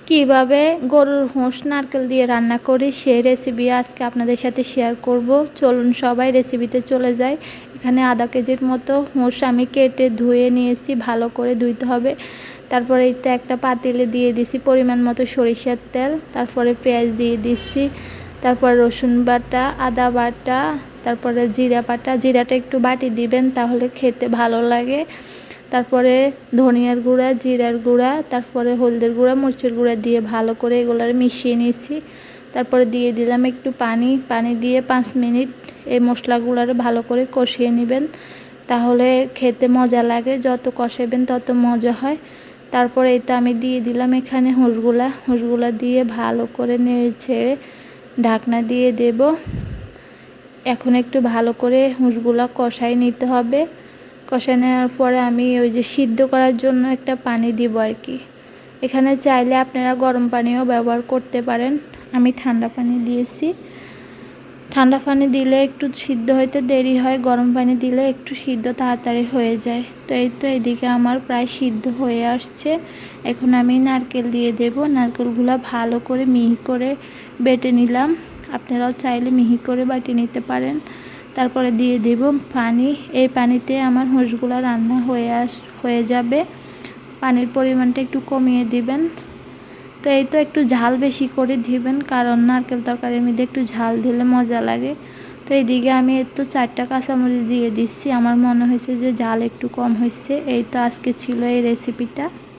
কিভাবে গরুর হোঁস নারকেল দিয়ে রান্না করি সেই রেসিপি আজকে আপনাদের সাথে শেয়ার করব। চলুন সবাই রেসিপিতে চলে যাই। এখানে আধা কেজির মতো হোঁস আমি কেটে ধুয়ে নিয়েছি, ভালো করে ধুইতে হবে। তারপরে এতে একটা পাতিলে দিয়ে দিছি পরিমাণ মতো সরিষার তেল, তারপরে পেঁয়াজ দিয়ে দিচ্ছি, তারপর রসুন বাটা, আদা বাটা, তারপরে জিরা বাটা। জিরাটা একটু বাটি দিবেন, তাহলে খেতে ভালো লাগে। তারপরে ধনিয়ার গুঁড়া, জিরার গুঁড়া, তারপরে হলদের গুঁড়া, মরিচের গুঁড়া দিয়ে ভালো করে এগুলো মিশিয়ে নিয়েছি। তারপরে দিয়ে দিলাম একটু পানি। পানি দিয়ে 5 মিনিট এই মশলাগুলো ভালো করে কষিয়ে নেবেন, তাহলে খেতে মজা লাগে। যত কষাবেন তত মজা হয়। তারপরে এটা আমি দিয়ে দিলাম এখানে হোঁসগুলা দিয়ে ভালো করে নেড়ে ছেড়ে ঢাকনা দিয়ে দেব। এখন একটু ভালো করে হোঁসগুলা কষাই নিতে হবে। কষাই নেওয়ার পরে আমি ওই যে সিদ্ধ করার জন্য একটা পানি দিব আর কি। এখানে চাইলে আপনারা গরম পানিও ব্যবহার করতে পারেন। আমি ঠান্ডা পানি দিয়েছি। ঠান্ডা পানি দিলে একটু সিদ্ধ হইতে দেরি হয়, গরম পানি দিলে একটু সিদ্ধ তাড়াতাড়ি হয়ে যায়। তো এই তো এদিকে আমার প্রায় সিদ্ধ হয়ে আসছে। এখন আমি নারকেল দিয়ে দেব। নারকেলগুলো ভালো করে মিহি করে বেটে নিলাম। আপনারাও চাইলে মিহি করে বাটি নিতে পারেন। তারপরে দিয়ে দেব পানি। এই পানিতে আমার হোঁসগুলো রান্না হয়ে যাবে। পানির পরিমাণটা একটু কমিয়ে দিবেন। তো এই তো একটু ঝাল বেশি করে দিবেন, কারণ নারকেল তরকারির মধ্যে একটু ঝাল দিলে মজা লাগে। তো এইদিকে আমি একটু 4টা কাঁচামরিচ দিয়ে দিচ্ছি। আমার মনে হয়েছে যে ঝাল একটু কম হয়েছে। এই তো আজকে ছিল এই রেসিপিটা।